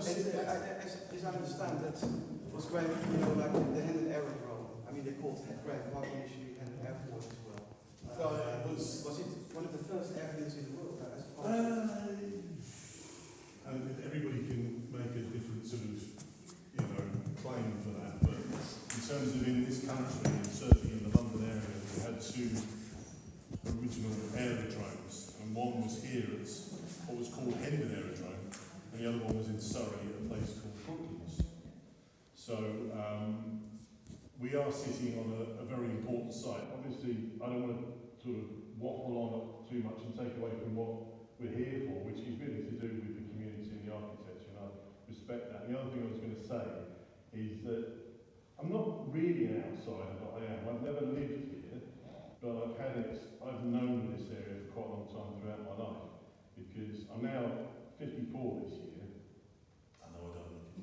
As I understand, that was Grahame, like the Hendon aerodrome. I mean, they called Grahame Park initially Hendon Airport as well. Was it one of the first airfields in the world? Everybody can make a different sort of, claim for that. But in terms of in this country, and certainly in the London area, we had two original aerodromes, and one was here at what was called Hendon Aerodrome, and the other one was in Surrey at a place called Brooklands. So we are sitting on a very important site. Obviously, I don't want to sort of waffle on too much and take away from what we're here for, which is really to do with the community and the architecture, and I respect that. And the other thing I was going to say is that I'm not really an outsider, but I am. I've never lived here, but I've known this area for quite a long time throughout my life, because I'm now 54 this year. I know I don't look it.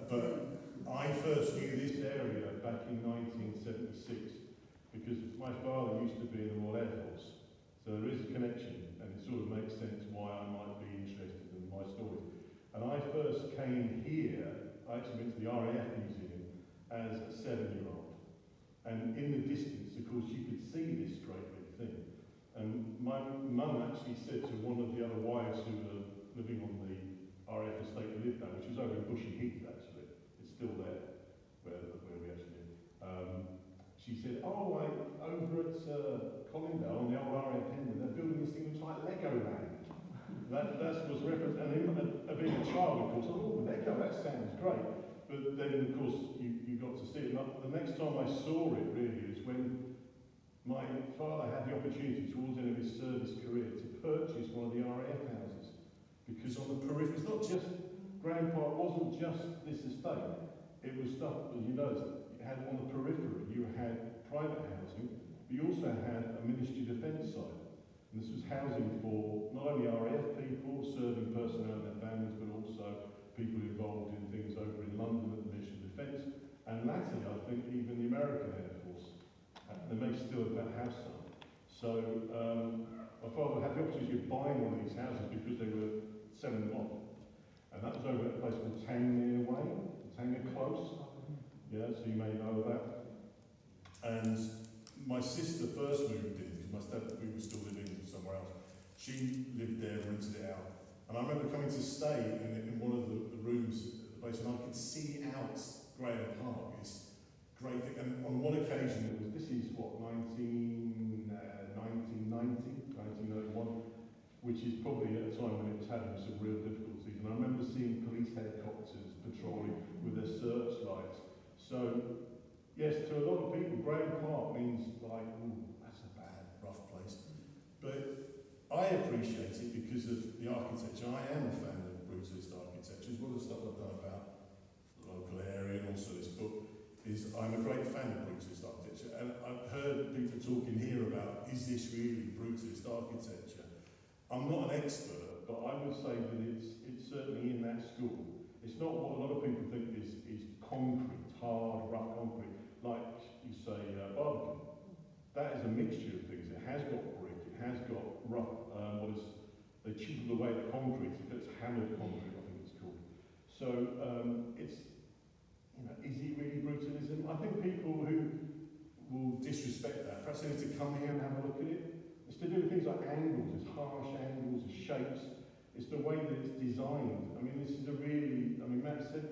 But I first knew this area back in 1976 because my father used to be in the Royal Air Force. So there is a connection, and it sort of makes sense why I might be interested in my story. And I first came here, I actually went to the RAF Museum as a 7-year-old. And in the distance, of course, you could see this great big thing. And my mum actually said to one of the other wives who were living on the RAF estate we lived at, which was over in Bushy Heath actually, it's still there, where we actually live. She said, over at Colindale on the old RAF Hendon, they're building this thing which is like Legoland. That was reference, and being a child, of course, Lego, that sounds great. But then, of course, you got to see it. And the next time I saw it, really, is when my father had the opportunity towards the end of his service career to purchase one of the RAF houses. Because on the periphery, it's not just, Grahame Park wasn't just this estate. It was stuff, as you noticed, you had on the periphery, you had private housing, but you also had a Ministry of Defence site. And this was housing for not only RAF people, serving personnel and their families, but also people involved in things over in London at the Ministry of Defence. And latterly, I think, even the American Air Force. They may still have some. So my father had the opportunity of buying one of these houses because they were selling them off. And that was over at a place called Tangier Way, Tangier Close. Yeah, so you may know that. And my sister first moved in, because my stepdad, we were still living somewhere else. She lived there, rented it out. And I remember coming to stay in one of the rooms at the place, and I could see out Grahame Park, this great thing. And on one occasion, this is what, 1991, which is probably at a time when it was having some real difficulties. And I remember seeing police helicopters patrolling with their searchlights. So, yes, to a lot of people, Grahame Park means like, that's a bad, rough place. But I appreciate it because of the architecture. I am a fan of brutalist architecture. It's one of the stuff I've done about the local area and also this book. I'm a great fan of brutalist architecture, and I've heard people talking here about, is this really brutalist architecture? I'm not an expert, but I would say that it's certainly in that school. It's not what a lot of people think is concrete, hard, rough concrete, like you say Barbican. That is a mixture of things. It has got brick, it has got rough, they chisel away the concrete, it's hammered concrete, I think it's called. So is it really brutalism? I think people who will disrespect that, perhaps they need to come here and have a look at it. It's to do with things like angles, it's harsh angles, it's shapes, it's the way that it's designed. I mean, this is Matt said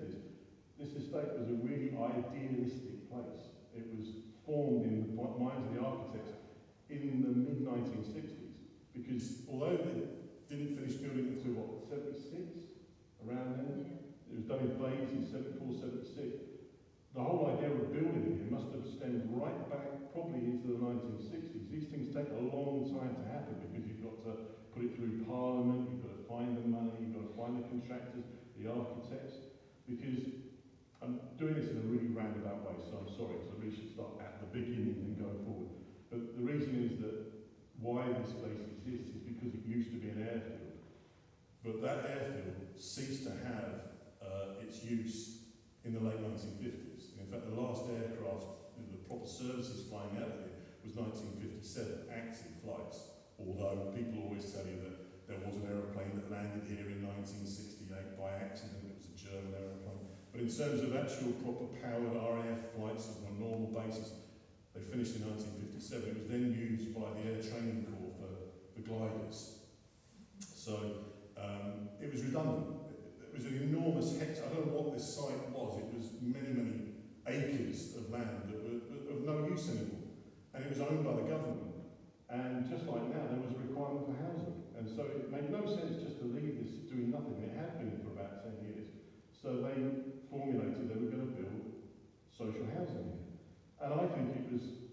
this estate was a really idealistic place. It was formed in the minds of the architects in the mid-1960s, because although they didn't finish building it until, 76? Around then? It was done in phases, 74, 76. The whole idea of building here must have stemmed right back probably into the 1960s. These things take a long time to happen because you've got to put it through Parliament, you've got to find the money, you've got to find the contractors, the architects, because I'm doing this in a really roundabout way, so I'm sorry, because I really should start at the beginning and go forward. But the reason is that why this place exists is because it used to be an airfield. But that airfield ceased to have its use in the late 1950s. In fact, the last aircraft with the proper services flying out of here was 1957, active flights. Although people always tell you that there was an aeroplane that landed here in 1968 by accident. It was a German aeroplane. But in terms of actual proper powered RAF flights on a normal basis, they finished in 1957. It was then used by the Air Training Corps for gliders. So it was redundant. It was an enormous hectare. I don't know what this site was. It was many, many acres of land that were of no use anymore. And it was owned by the government. And just like now, there was a requirement for housing. And so it made no sense just to leave this doing nothing. It had been for about 10 years. So they formulated they were going to build social housing here. And I think it was,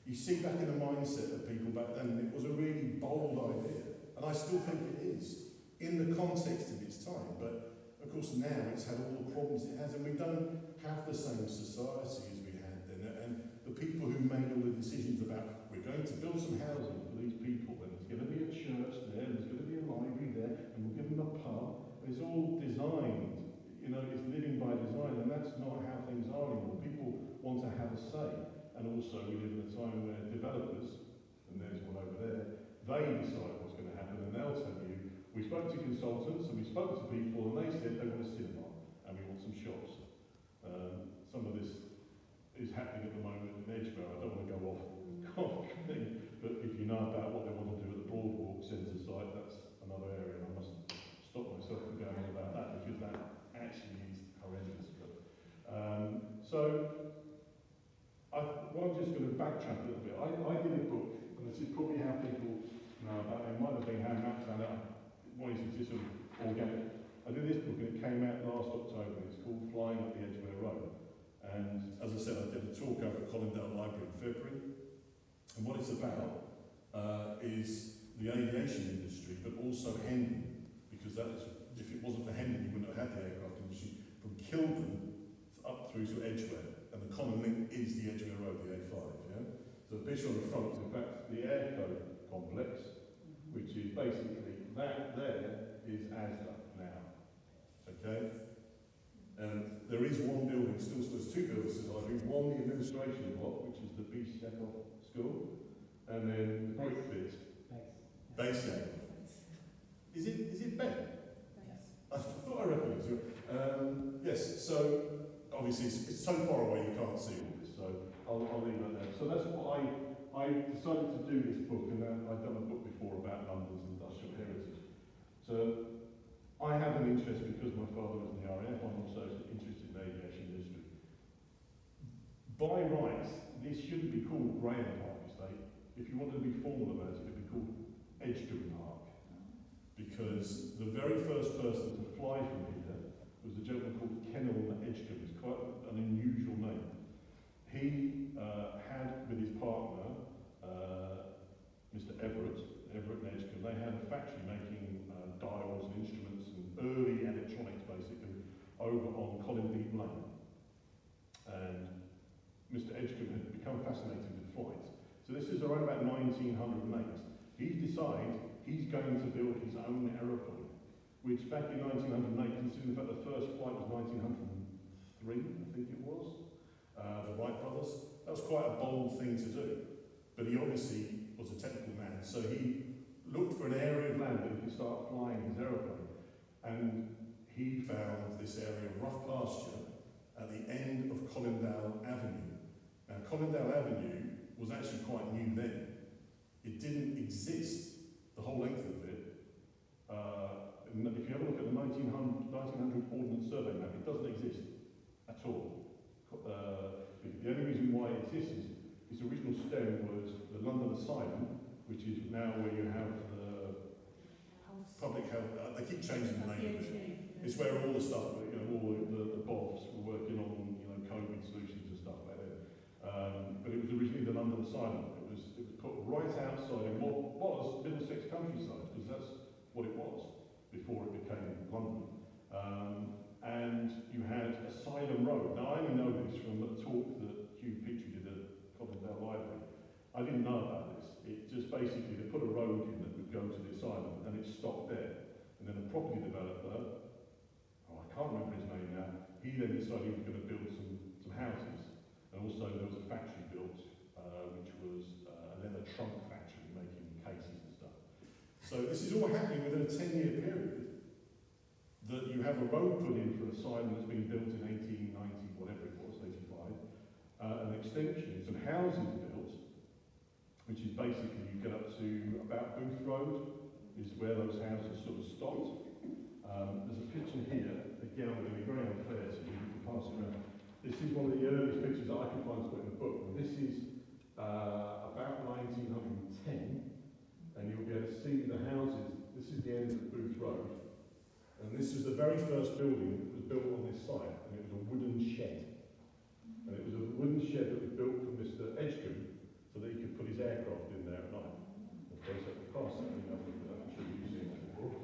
you see back in the mindset of people back then, it was a really bold idea. And I still think it is, in the context of its time. But of course now it's had all the problems it has, and we don't have the same society as we had then. And the people who made all the decisions about, we're going to build some housing for these people, and there's going to be a church there, and there's going to be a library there, and we'll give them a pub. And it's all designed, you know, it's living by design, and that's not how things are anymore. People want to have a say. And also we live in a time where developers, and there's one over there, they decide what's going to happen, and they'll tell you, we spoke to consultants and we spoke to people, and they said they want a cinema and we want some shops. Some of this is happening at the moment in Edgware. I don't want to go off thing, but if you know about what they want to do at the Broadwalk Centre site, that's another area, and I must stop myself from going on about that because that actually is horrendous. But, I'm just going to backtrack a little bit. I did a book, and this is probably how people know about it. It might have been how Matt found out. Wanted to just sort of organic. I did this book and it came out last October. It's called Flying Up the Edgware Road. And as I said, I did a talk over at Colindale Library in February. And what it's about is the aviation industry, but also Hendon, because that is, if it wasn't for Hendon, you wouldn't have had the aircraft industry, from Kilburn up through to Edgware. And the common link is the Edgware Road, the A5. Yeah? So the picture on the front is in fact the Airco complex, which is basically that there is ASDA now. Okay? And there is one building, still there's two buildings to the library. One, the administration block, which is the B. Chekhov School, and then the brick bit. Base. Is it Ben? Yes. I thought I recognised you. Yes, so obviously it's so far away you can't see all this, so I'll leave that there. So that's what I decided to do this book, and then I'd done a book before about London's industrial heritage. So I have an interest because my father was in the RAF. I'm also interested in the aviation industry. By rights, this shouldn't be called Grahame Park Estate. If you wanted to be formal about it, it would be called Edgecombe Park. Because the very first person to fly from here was a gentleman called Kennel Edgecombe. It's quite an unusual name. He had, with his partner, Mr. Everett and Edgecombe, they had a factory making dials and instruments and early electronics, basically, over on Colindale Lane. And Mr. Edgecombe had become fascinated with flight. So this is around about 1908. He's decided he's going to build his own aeroplane, which back in 1908, considering the fact the first flight was 1903, I think it was, the Wright brothers. That was quite a bold thing to do. But he obviously was a technical man, so he looked for an area of land that he could start flying his aeroplane. And he found this area of rough pasture at the end of Colindale Avenue. Now, Colindale Avenue was actually quite new then. It didn't exist, the whole length of it. If you have a look at the 1900 Ordnance Survey map, it doesn't exist at all. The only reason why it exists is its original stem was the London Asylum, which is now where you have the public health. They keep changing the name of it. It's where all the stuff, you know, all the BOVs were working on, you know, COVID solutions and stuff like that. But it was originally the London Asylum. It was put right outside in what was Middlesex countryside, because that's what it was before it became London. And you had Asylum Road. Now, I only know this from a talk that Hugh Petrie did at Colindale Library. I didn't know about this. It just basically, they put a road in that would go to the asylum, and it stopped there. And then a property developer, I can't remember his name now, he then decided he was going to build some houses. And also there was a factory built, which was a leather trunk factory making cases and stuff. So this is all happening within a 10-year period, that you have a road put in for an asylum that's been built in 1890, whatever it was, 85, an extension, some houses built, which is basically you get up to about Booth Road, is where those houses sort of stopped. There's a picture here, again with the Grahame Fair, so you can pass it around. This is one of the earliest pictures that I can find to put in the book. And this is about 1910, and you'll be able to see the houses. This is the end of Booth Road. And this was the very first building that was built on this site, and it was a wooden shed. And it was a wooden shed that was built for Mr. Edgecombe, so that he could put his aircraft in there at night. Of course, at the cost, I'm sure you've seen that before.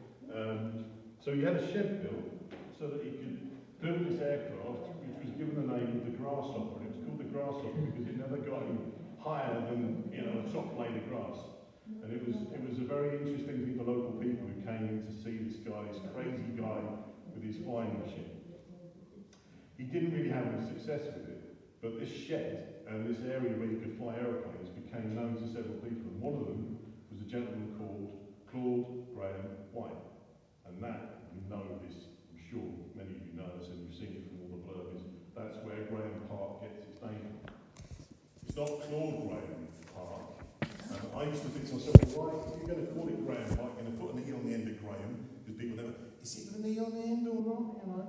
So he had a shed built so that he could build this aircraft, which was given the name of the Grasshopper, and it was called the Grasshopper because it never got any higher than, you know, a top blade of grass. And it was a very interesting thing for local people who came in to see this guy, this crazy guy with his flying machine. He didn't really have any success with it, but this shed and this area where you could fly aeroplanes became known to several people. And one of them was a gentleman called Claude Grahame White. And that, you know this, I'm sure many of you know this and you've seen it from all the blurbs, that's where Grahame Park gets its name from. It's not Claude Grahame Park. I used to think to myself, why, if you're going to call it Grahame Park, you're going to put an E on the end of Grahame, because people never, is it with an E on the end or not, you know?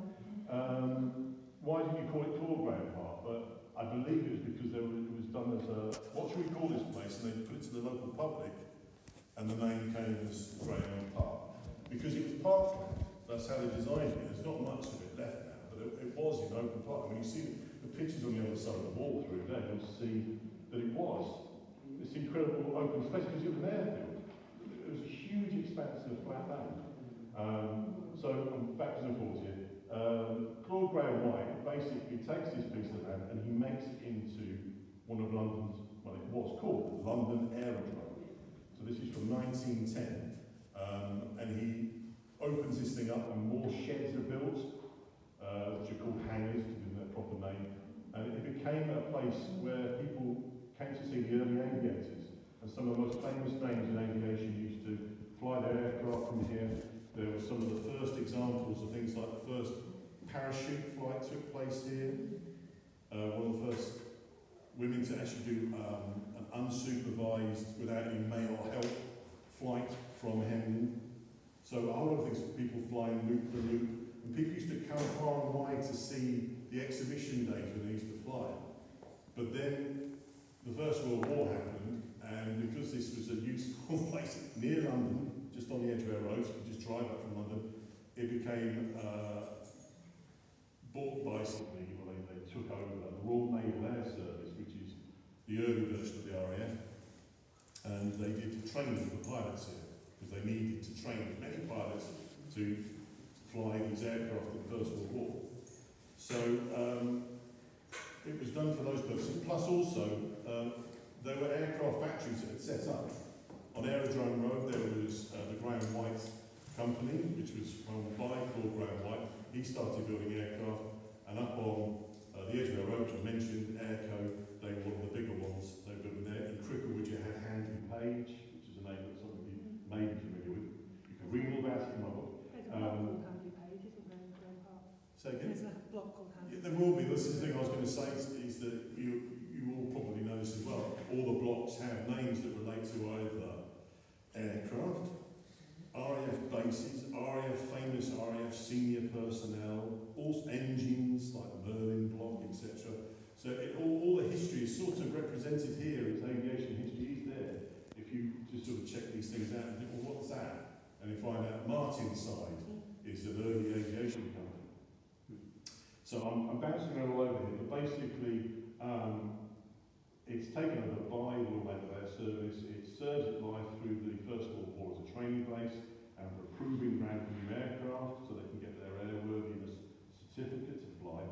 Why did you call it Claude Grahame Park? But I believe it was because it was done as a, what should we call this place? And they put it to the local public, and the name came as Grahame Park. Because it was parkland, that's how they designed it. There's not much of it left now, but it was in open park. When you see the pictures on the other side of the wall through there, you'll see that it was this incredible open space because it was an airfield. It was a huge expanse of flat land. So I'm back to the forwards here. Claude Grahame White basically takes this piece of land and he makes it into one of London's, well, it was called the London Aerodrome. So this is from 1910. And he opens this thing up and more sheds are built, which are called hangars, to give them their proper name. And it became a place where people came to see the early aviators. And some of the most famous names in aviation used to fly their aircraft from here. There were some of the first examples of things like the first parachute flight took place here. One of the first women to actually do an unsupervised, without any male help, flight from Hendon. So a whole lot of things, people flying loop the loop. And people used to come far and wide to see the exhibition days when they used to fly. But then the First World War happened, and because this was a useful place near London, just on the Edgware Road, so you could just drive up from London, it became bought by somebody, well, they took over the Royal Naval Air Service, which is the early version of the RAF, and they did training for pilots here, because they needed to train as many pilots to fly these aircraft in the First World War. So it was done for those purposes, plus also there were aircraft factories that had set up. On Aerodrome Road there was the Grahame White Company, which was owned by Claude Grahame White. He started building aircraft, and up on the Edgware Road, which I mentioned, Airco, they were one of the bigger ones. They built there. In Cricklewood you had Handley Page, which is a name that some of you may be familiar with. You can read all about it in my book. There's a block called Handley Page, isn't there, in Grahame Park? Say again? There's a block called Handley Page. Yeah, there will be. This is the thing I was going to say is that you all probably know this as well. All the blocks have names that relate to either aircraft, RAF bases, RAF famous RAF senior personnel, also engines like the Merlin block, etc. So all the history is sort of represented here. Its aviation history is there. If you just sort of check these things out and think, well, what's that? And you find out Martinside is an early aviation company. So I'm bouncing around all over here, but basically it's taken over by the Royal Naval Air Service. It serves its life through the First World War as a training base and for a proving ground for new aircraft so they can get their airworthiness certificate to fly.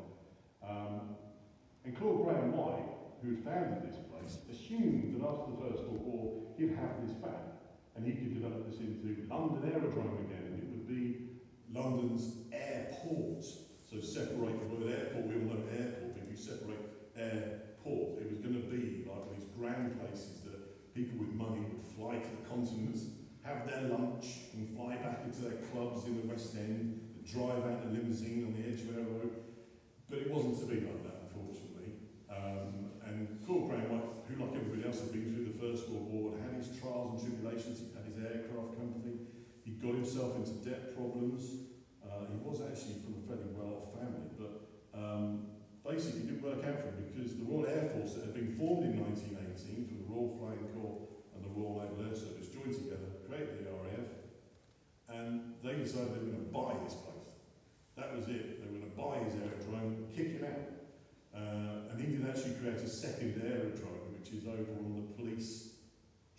And Claude Grahame White, who had founded this place, assumed that after the First World War he'd have this back and he could develop this into London Aerodrome again, and it would be London's airport. So separate the word airport, we all know airport, but if you separate airport, it was going to be like these grand places that people with money would fly to the continents, have their lunch and fly back into their clubs in the West End, drive out in a limousine on the Edgware Road. But it wasn't to be like that, unfortunately. And poor Grahame, who like everybody else had been through the First World War, had his trials and tribulations. He had his aircraft company. He got himself into debt problems. He was actually from a fairly well-off family, but basically it didn't work out for him because the Royal Air Force that had been formed in 1918 from the Royal Flying Corps and the Royal Naval Air Service joined together, created the RAF, and they decided they were going to buy this place. That was it. They were going to buy his aerodrome, kick him out. And he did actually create a second aerodrome, which is over on the police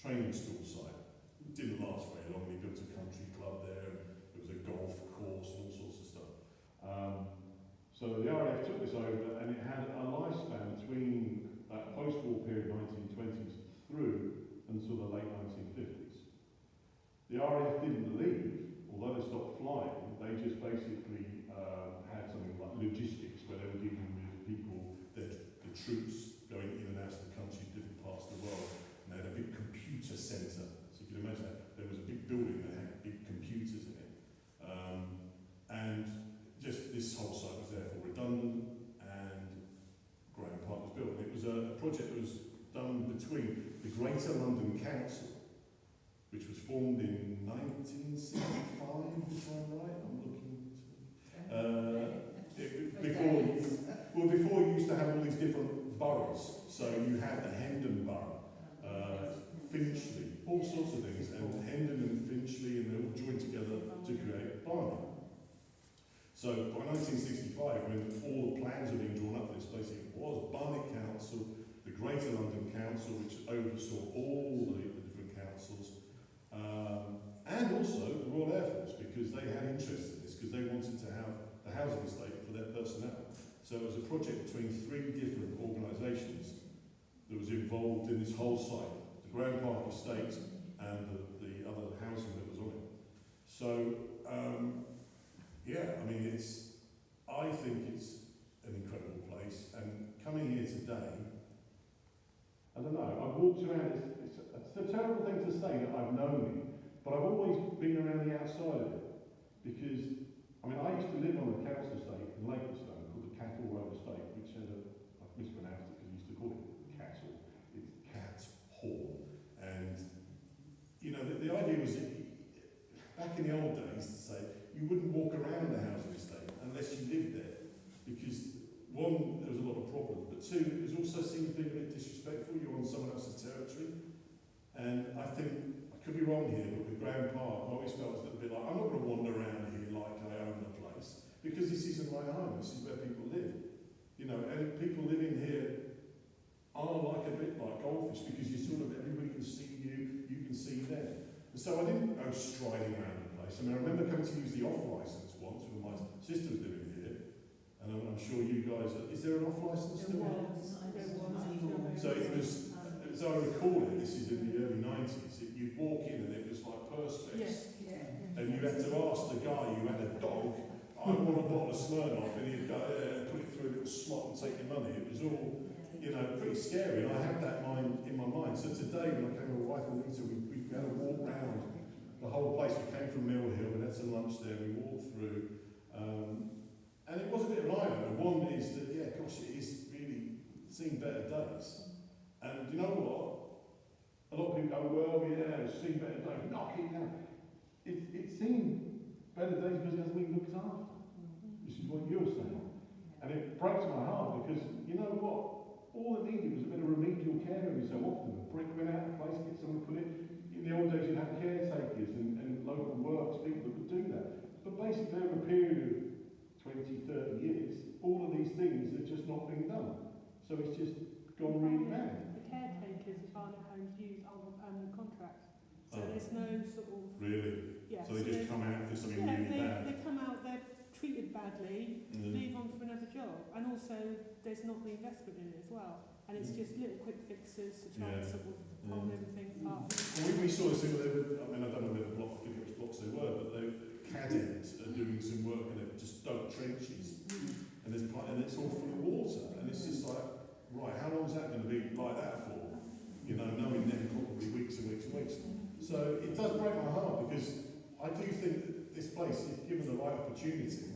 training school site. It didn't last very long. He built a country club there, and there was a golf course and all sorts of stuff. So the RAF took this over, and it had a lifespan between that post-war period, 1920s, through until the late 1950s. The RAF didn't leave, although they stopped flying. They just basically had something like logistics, where they were dealing with people, the troops going in and out of the country, different parts of the world, and they had a big computer centre. So you can imagine that there was a big building that had big computers in it. And just this whole site was therefore redundant, and Grahame Park was built. And it was a project that was done between the Greater London Council, which was formed in 1965, if I'm right. I'm looking before you used to have all these different boroughs. So you had the Hendon Borough, Finchley, all sorts of things, and Hendon and Finchley, and they all joined together to create Barnet. So by 1965, when all the plans were being drawn up for this place, it was Barnet Council, the Greater London Council, which oversaw all the different councils, and also the Royal Air Force, because they had interest in this, because they wanted to have the housing estate for their personnel. So it was a project between three different organisations that was involved in this whole site, the Grahame Park estate and the other housing that was on it. So, yeah, I mean, I think it's an incredible place, and coming here today, I don't know, I've walked around, it's a terrible thing to say that I've known it, but I've always been around the outside of it, because, I mean, I used to live on a council estate in Leytonstone called the Cattle Road Estate, which had I've mispronounced it because I used to call it Cattle, it's Cat Hall, and, you know, the idea was, back in the old days, to say, you wouldn't walk around the housing estate unless you lived there, because one, there was a lot of problems, but two, it was also seen as being a bit disrespectful. You're on someone else's territory, and I think, I could be wrong here, but with Grahame Park, I always felt it was a little bit like, I'm not going to wander around here like I own the place, because this isn't my home, this is where people live. You know, and people living here are like a bit like goldfish, because you sort of, everybody can see you, you can see them. And so I didn't go striding around the place. I mean, I remember coming to use the off-licence once when my sister was living here, and I'm sure you guys, is there an off-licence still? So it was, as I recall it, this is in the early 90s, you'd walk in and it was like purse checks. And you had to ask the guy who had a dog, I want a bottle of Smirnoff, and he'd go, put it through a little slot and take your money. It was all, you know, pretty scary, and I had that in my mind. So today, when I came with my wife and Lisa, we had to walk round the whole place. We came from Mill Hill, we had some lunch there, we walked through, and it was a bit of an eye-opener. One is that, yeah, gosh, it is really seen better days. And you know what? A lot of people go, well, yeah, it's seen better days. Knock it down. It's seen better days because it hasn't been looked after. This is what you're saying. And it breaks my heart because, you know what? All it needed was a bit of remedial care every so often. A brick went out of place, get someone to put it. In the old days, you'd have caretakers and local works, people that would do that. But basically, over a period of 20, 30 years, all of these things have just not been done. So it's just gone really bad. The caretakers of Barnet Homes use are on permanent contracts. So there's no sort of... Really? Yeah, so they just come out for something really bad? They come out, they're treated badly, move on to another job. And also, there's not the investment in it as well. And it's just little quick fixes to try and sort of hold everything apart. Well, we saw this thing where I mean, I don't know where the block, I forget which blocks they were, but cadets are doing some work and they've just dug trenches. And it's all full of water. And it's just like, right, how long is that going to be like that for? You know, knowing them probably weeks and weeks and weeks. So it does break my heart because I do think that this place, if given the right opportunity,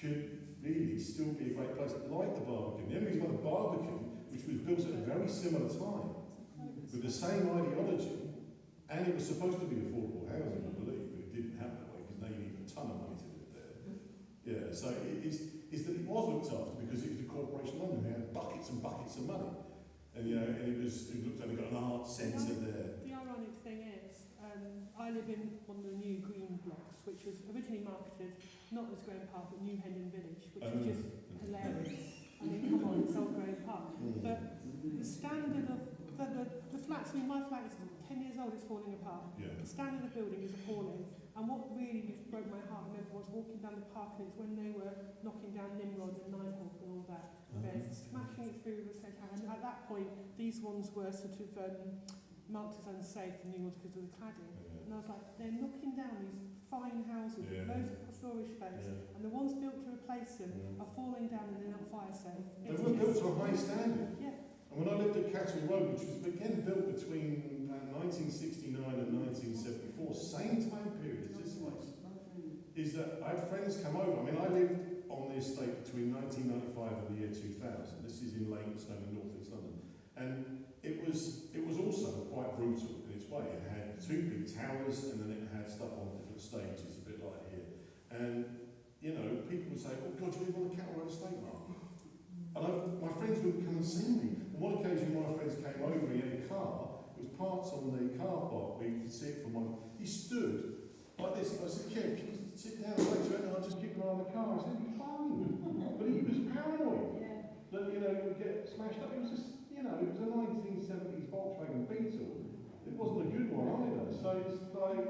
could really still be a great place, like the Barbican. The only reason why the Barbican, which was built at a very similar time, with the same ideology, and it was supposed to be affordable housing, I believe, but it didn't happen that way because now you need a ton of money to live there. Yeah, so it is that it was looked after because it was the Corporation of London. They had buckets and buckets of money. And you know, and it looked like they got an art centre there. The ironic thing is, I live in one of the new green blocks, which was originally marketed not as Grahame Park, but New Hendon Village, which was just hilarious. I mean, come on, it's old Grahame Park. But the standard of the flats, I mean, my flat is 10 years old, it's falling apart. Yeah. The standard of the building is appalling. And what really broke my heart, I remember, was walking down the park, and it's when they were knocking down Nimrod and Nighthawk and all that. They're smashing it through with a sledgehammer. And at that point, these ones were sort of marked as unsafe, the new ones, because of the cladding. And I was like, they're knocking down these fine houses with loads of storage space, and the ones built to replace them are falling down and they're not fire safe. They were built to a high standard. Yeah. And when I lived at Cattery Road, which was again built between 1969 and 1974, same time period as this place, is that I had friends come over. I mean, I lived on the estate between 1995 and the year 2000. This is in Leytonstone in North East London. And it was also quite brutal in its way. It had two big towers and then it had stuff on different stages, a bit like here. And, you know, people would say, oh God, you live on the Cattle Road estate, Mark? And my friends would come and see me. On one occasion, my friends came over, he had a car, it was parked on the car park, where you could see it from one. He stood like this, and I said, Kev, can you sit down and wait to it? And I'll just keep an eye on the car. I said, you're fine. But he was paranoid that, you know, it would get smashed up. It was just, you know, it was a 1970s Volkswagen Beetle. It wasn't a good one either. So it's like,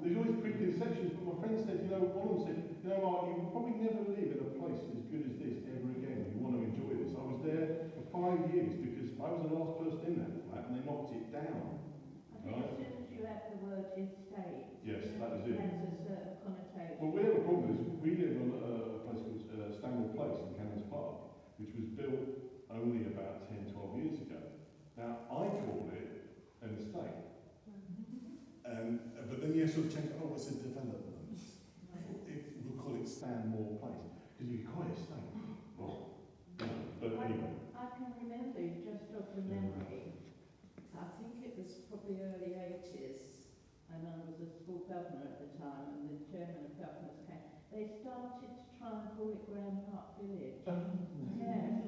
there's always preconceptions, but my friend said, you know, one of them said, you know, Mark, you will probably never live in a place as good as this ever again. You want to enjoy this. I was there for 5 years because I was the last person in that flat and they knocked it down. I think as soon as you have the word estate, yes, that is it. It has a certain connotation. Well, we have a problem is we live on a place called Stanwell Place in Cannons Park, which was built only about 10, 12 years ago. Now, I call it an estate. But then you sort of change, oh, it's a development. We'll call it Stanmore Place. Because you can call it estate. Well, but anyway. I can remember, you just jogged the memory. I think it was probably early 80s, and I was a school governor at the time, and the chairman of governors came. They started to try and call it Grahame Park Village. Yeah.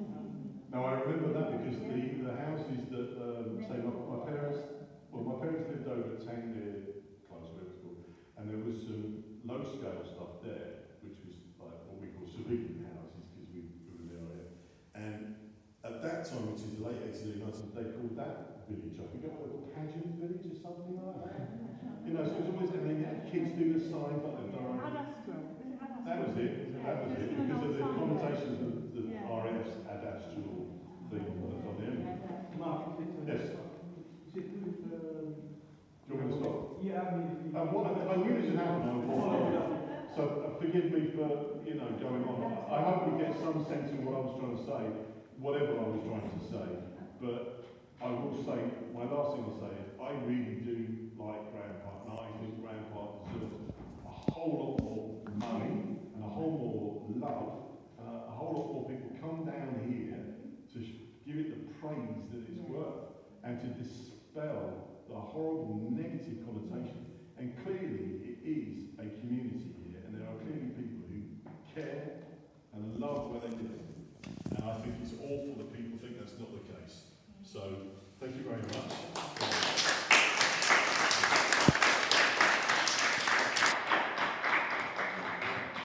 Now I remember that because the houses that, say my parents lived over at Tangier Close, where it was called, and there was some low-scale stuff there, which was like what we call civilian houses, because we were in the area. And at that time, which is the late 80s, early 90s, they called that village, I forget what they called, Pageant Village or something like that. You know, so it was always, I mean, kids do the signs like they've done. That was it, because of the connotations of the RF's adastrial thing on the end. Mark, yes. Is it with, Do you want me to stop? yeah, I mean, I knew this would happen. So forgive me for, you know, going on. I hope you get some sense of what I was trying to say, whatever I was trying to say. But I will say, my last thing to say is, I really do like Grahame Park, and I think Grahame Park deserves a whole lot more money and a whole more love, a whole lot more people come down here to give it the praise that it's worth, and to dispel the horrible negative connotation. And clearly it is a community here, and there are clearly people who care and love where they live. And I think it's awful that people think that's not the case. So thank you very much.